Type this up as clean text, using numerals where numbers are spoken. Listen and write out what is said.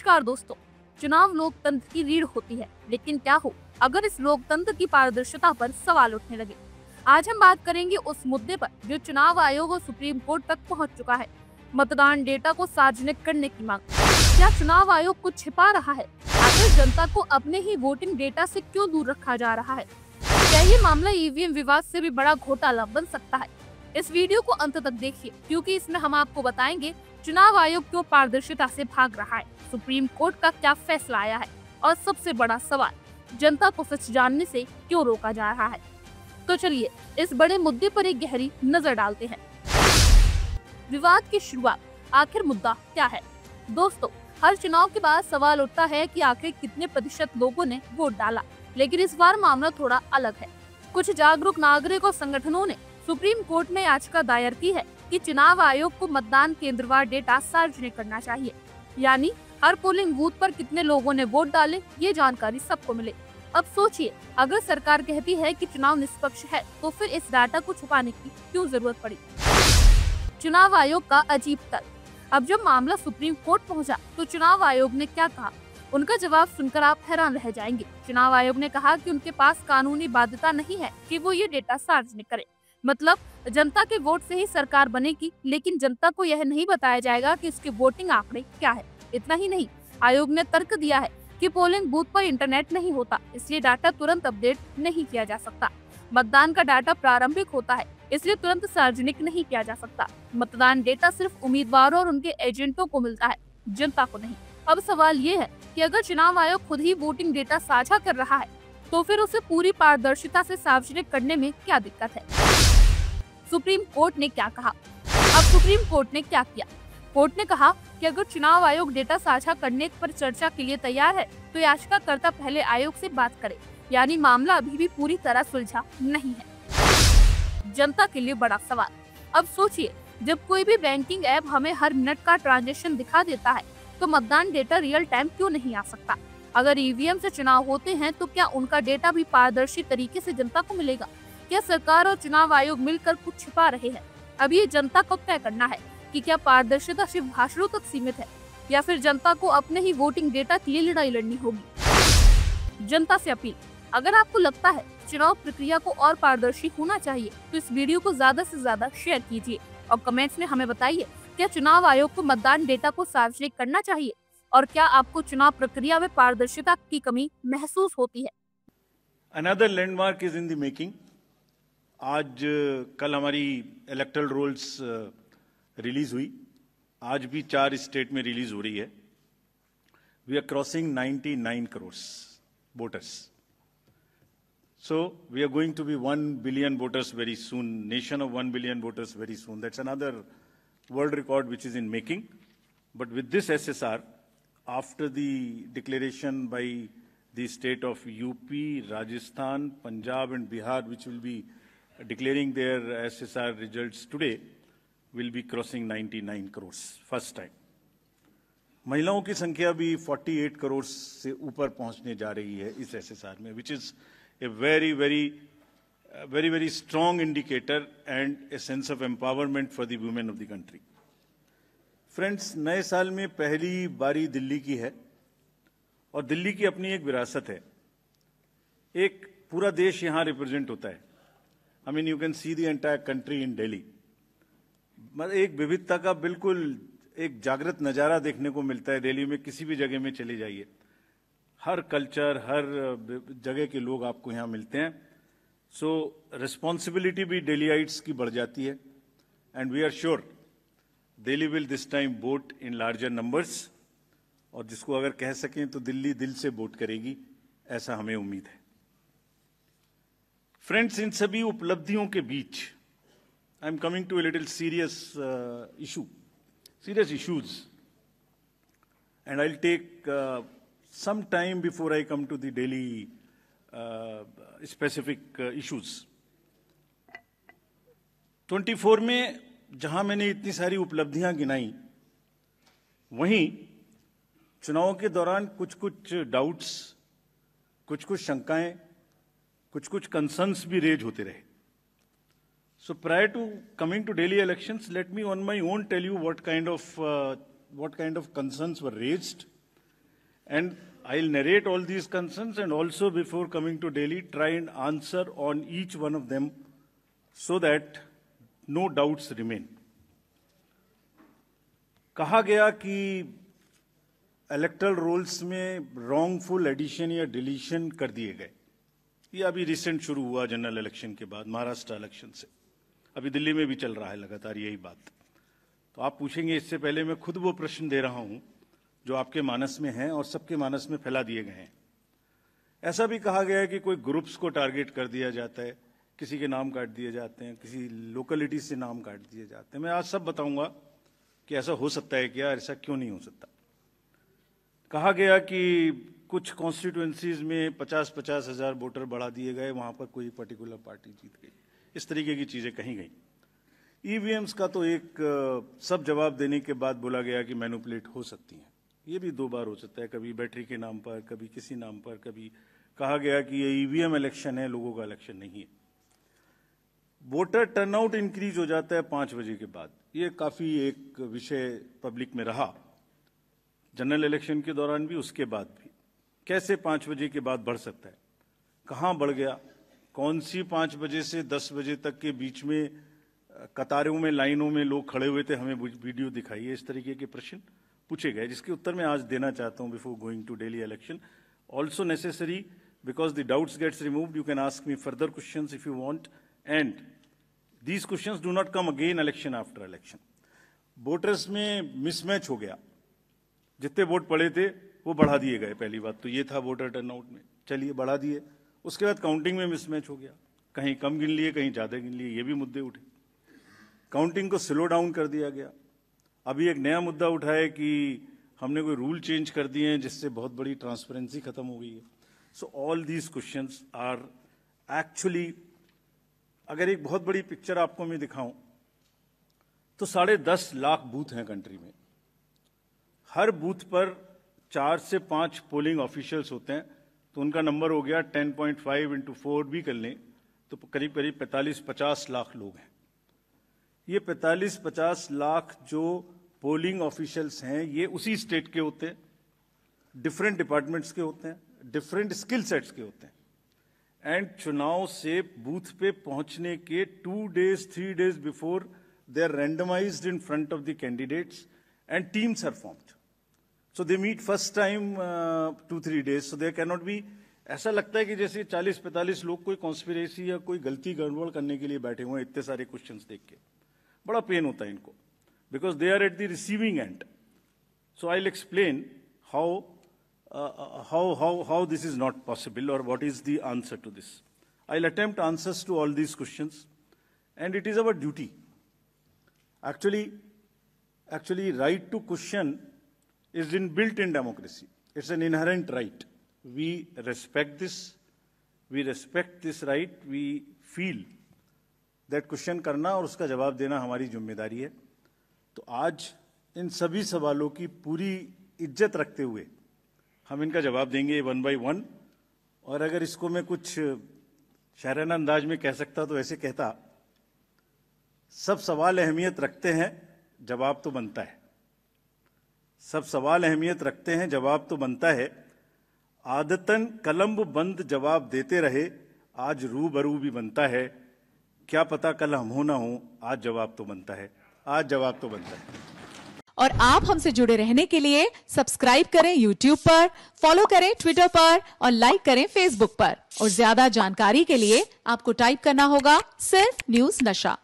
नमस्कार दोस्तों। चुनाव लोकतंत्र की रीढ़ होती है, लेकिन क्या हो अगर इस लोकतंत्र की पारदर्शिता पर सवाल उठने लगे। आज हम बात करेंगे उस मुद्दे पर जो चुनाव आयोग और सुप्रीम कोर्ट तक पहुंच चुका है, मतदान डेटा को सार्वजनिक करने की मांग। क्या चुनाव आयोग कुछ छिपा रहा है? आखिर जनता को अपने ही वोटिंग डेटा से क्यों दूर रखा जा रहा है? क्या ये मामला ईवीएम विवाद से भी बड़ा घोटाला बन सकता है? इस वीडियो को अंत तक देखिए, क्योंकि इसमें हम आपको बताएंगे चुनाव आयोग क्यों पारदर्शिता से भाग रहा है, सुप्रीम कोर्ट का क्या फैसला आया है, और सबसे बड़ा सवाल, जनता को सच जानने से क्यों रोका जा रहा है। तो चलिए इस बड़े मुद्दे पर एक गहरी नजर डालते हैं। विवाद की शुरुआत, आखिर मुद्दा क्या है? दोस्तों, हर चुनाव के बाद सवाल उठता है कि आखिर कितने प्रतिशत लोगों ने वोट डाला, लेकिन इस बार मामला थोड़ा अलग है। कुछ जागरूक नागरिक और संगठनों ने सुप्रीम कोर्ट में याचिका दायर की है कि चुनाव आयोग को मतदान केंद्रवार डेटा सार्वजनिक करना चाहिए, यानी हर पोलिंग बूथ पर कितने लोगों ने वोट डाले ये जानकारी सबको मिले। अब सोचिए, अगर सरकार कहती है कि चुनाव निष्पक्ष है, तो फिर इस डाटा को छुपाने की क्यों जरूरत पड़ी? चुनाव आयोग का अजीब तर्क। अब जब मामला सुप्रीम कोर्ट पहुंचा, तो चुनाव आयोग ने क्या कहा? उनका जवाब सुनकर आप हैरान रह जाएंगे। चुनाव आयोग ने कहा कि उनके पास कानूनी बाध्यता नहीं है कि वो ये डेटा सार्वजनिक करे। मतलब जनता के वोट से ही सरकार बनेगी, लेकिन जनता को यह नहीं बताया जाएगा कि इसके वोटिंग आंकड़े क्या है। इतना ही नहीं, आयोग ने तर्क दिया है कि पोलिंग बूथ पर इंटरनेट नहीं होता, इसलिए डाटा तुरंत अपडेट नहीं किया जा सकता। मतदान का डाटा प्रारंभिक होता है, इसलिए तुरंत सार्वजनिक नहीं किया जा सकता। मतदान डेटा सिर्फ उम्मीदवारों और उनके एजेंटों को मिलता है, जनता को नहीं। अब सवाल ये है कि अगर चुनाव आयोग खुद ही वोटिंग डेटा साझा कर रहा है, तो फिर उसे पूरी पारदर्शिता से सार्वजनिक करने में क्या दिक्कत है? सुप्रीम कोर्ट ने क्या कहा? अब सुप्रीम कोर्ट ने क्या किया? कोर्ट ने कहा कि अगर चुनाव आयोग डेटा साझा करने पर चर्चा के लिए तैयार है, तो याचिकाकर्ता पहले आयोग से बात करे, यानी मामला अभी भी पूरी तरह सुलझा नहीं है। जनता के लिए बड़ा सवाल। अब सोचिए, जब कोई भी बैंकिंग ऐप हमें हर मिनट का ट्रांजैक्शन दिखा देता है, तो मतदान डेटा रियल टाइम क्यों नहीं आ सकता? अगर ईवीएम से चुनाव होते हैं, तो क्या उनका डेटा भी पारदर्शी तरीके से जनता को मिलेगा? क्या सरकार और चुनाव आयोग मिलकर कुछ छिपा रहे हैं? अब ये जनता को तय करना है कि क्या पारदर्शिता सिर्फ भाषणों तक सीमित है, या फिर जनता को अपने ही वोटिंग डेटा के लिए लड़ाई लड़नी होगी। जनता से अपील, अगर आपको लगता है चुनाव प्रक्रिया को और पारदर्शी होना चाहिए, तो इस वीडियो को ज्यादा से ज्यादा शेयर कीजिए और कमेंट्स में हमें बताइए, क्या चुनाव आयोग को मतदान डेटा को सार्वजनिक करना चाहिए, और क्या आपको चुनाव प्रक्रिया में पारदर्शिता की कमी महसूस होती है? Another landmark is in the making. आज कल हमारी इलेक्टोरल रोल्स रिलीज हुई, आज भी 4 स्टेट में रिलीज हो रही है। We are crossing 99 crore voters, so we are going to be 1 billion voters very soon, nation of 1 billion voters very soon. That's another world record which is in making. But with this SSR, after the declaration by the state of UP, Rajasthan, Punjab and Bihar, which will be declaring their SSR results today, will be crossing 99 crores first time. महिलाओं की संख्या भी 48 करोड़ से ऊपर पहुंचने जा रही है इस SSR में, which is a very strong indicator and a sense of empowerment for the women of the country. Friends, नए साल में पहली बारी दिल्ली की है, और दिल्ली की अपनी एक विरासत है। एक पूरा देश यहाँ रिप्रेजेंट होता है। I mean, you can see the entire country in Delhi. मतलब एक विविधता का बिल्कुल एक जागृत नज़ारा देखने को मिलता है दिल्ली में। किसी भी जगह में चले जाइए, हर कल्चर, हर जगह के लोग आपको यहाँ मिलते हैं। सो रिस्पॉन्सिबिलिटी भी दिल्लीइट्स की बढ़ जाती है, and we are sure Delhi will this time vote in larger numbers, और जिसको अगर कह सकें तो दिल्ली दिल से वोट करेगी, ऐसा हमें उम्मीद है। फ्रेंड्स, इन सभी उपलब्धियों के बीच I am coming to a little serious issues, and I will take some time before I come to the Delhi specific issues. 24 में जहां मैंने इतनी सारी उपलब्धियां गिनाई, वहीं चुनाव के दौरान कुछ डाउट्स, कुछ शंकाएं, कुछ कंसर्न्स भी रेज होते रहे। So prior to coming to Delhi elections, let me on my own tell you what kind of concerns were raised And I'll narrate all these concerns and also before coming to Delhi, try and answer on each one of them so that no doubts remain. कहा गया कि electoral rolls में wrongful addition या deletion कर दिए गए। ये अभी रिसेंट शुरू हुआ जनरल इलेक्शन के बाद, महाराष्ट्र इलेक्शन से। अभी दिल्ली में भी चल रहा है लगातार यही बात। तो आप पूछेंगे, इससे पहले मैं खुद वो प्रश्न दे रहा हूं जो आपके मानस में हैं और सबके मानस में फैला दिए गए हैं। ऐसा भी कहा गया है कि कोई ग्रुप्स को टारगेट कर दिया जाता है, किसी के नाम काट दिए जाते हैं, किसी लोकेलिटी से नाम काट दिए जाते हैं। मैं आज सब बताऊंगा कि ऐसा हो सकता है क्या, ऐसा क्यों नहीं हो सकता। कहा गया कि कुछ कॉन्स्टिट्यूएंसीज में 50-50 हजार वोटर बढ़ा दिए गए, वहां पर कोई पर्टिकुलर पार्टी जीत गई, इस तरीके की चीजें कही गई। ईवीएम्स का तो एक सब जवाब देने के बाद बोला गया कि मैनिपुलेट हो सकती हैं। ये भी 2 बार हो सकता है, कभी बैटरी के नाम पर, कभी किसी नाम पर, कभी कहा गया कि ये ईवीएम इलेक्शन है, लोगों का इलेक्शन नहीं है। वोटर टर्नआउट इंक्रीज हो जाता है 5 बजे के बाद। ये काफी एक विषय पब्लिक में रहा, जनरल इलेक्शन के दौरान भी, उसके बाद भी। कैसे 5 बजे के बाद बढ़ सकता है, कहां बढ़ गया, कौन सी 5 बजे से 10 बजे तक के बीच में कतारों में, लाइनों में लोग खड़े हुए थे, हमें वीडियो दिखाइए। इस तरीके के प्रश्न पूछे गए, जिसके उत्तर मैं आज देना चाहता हूं before going to Delhi election. Also necessary, because the doubts gets removed, you can ask me further questions if you want, and these questions do not come again election after election. Voters में mismatch हो गया, जितने vote पड़े थे वो बढ़ा दिए गए। पहली बात तो ये था वोटर टर्नआउट में, चलिए बढ़ा दिए। उसके बाद काउंटिंग में मिसमैच हो गया, कहीं कम गिन लिए, कहीं ज्यादा गिन लिए, ये भी मुद्दे उठे। काउंटिंग को स्लो डाउन कर दिया गया। अभी एक नया मुद्दा उठा है कि हमने कोई रूल चेंज कर दिए हैं जिससे बहुत बड़ी ट्रांसपेरेंसी खत्म हो गई है। So all these questions are actually, अगर एक बहुत बड़ी पिक्चर आपको मैं दिखाऊं तो 10.5 लाख बूथ हैं कंट्री में। हर बूथ पर 4 से 5 पोलिंग ऑफिशियल्स होते हैं, तो उनका नंबर हो गया 10.5 × 4 भी कर लें तो करीब करीब 45-50 लाख लोग हैं। ये 45-50 लाख जो पोलिंग ऑफिशियल्स हैं, ये उसी स्टेट के होते हैं, डिफरेंट डिपार्टमेंट्स के होते हैं, डिफरेंट स्किल सेट्स के होते हैं। एंड चुनाव से बूथ पे पहुंचने के 2 days 3 days before they are randomized in front of the candidates and teams are formed. So they meet first time 2-3 days, so there can not be, ऐसा लगता है कि जैसे 40-45 लोग कोई कॉन्स्पिरेसी या कोई गलती गड़बड़ करने के लिए बैठे हुए हैं। इतने सारे क्वेश्चंस देख के बड़ा पेन होता है इनको, because they are at the receiving end. So I will explain how this is not possible or what is the answer to this. I'll attempt answers to all these questions, and it is our duty. Actually, right to question is inbuilt in democracy. It's an inherent right. We respect this. We respect this right. We feel that question करना और उसका जवाब देना हमारी जिम्मेदारी है। तो आज इन सभी सवालों की पूरी इज्जत रखते हुए हम इनका जवाब देंगे 1 by 1। और अगर इसको मैं कुछ शायराना अंदाज में कह सकता तो ऐसे कहता, सब सवाल अहमियत रखते हैं, जवाब तो बनता है। सब सवाल अहमियत रखते हैं, जवाब तो बनता है। आदतन कलम बंद जवाब देते रहे, आज रूबरू भी बनता है। क्या पता कल हम हो ना हो, आज जवाब तो बनता है, आज जवाब तो बनता है। और आप हमसे जुड़े रहने के लिए सब्सक्राइब करें YouTube पर, फॉलो करें Twitter पर और लाइक करें Facebook पर। और ज्यादा जानकारी के लिए आपको टाइप करना होगा सिर्फ न्यूज़ नशा।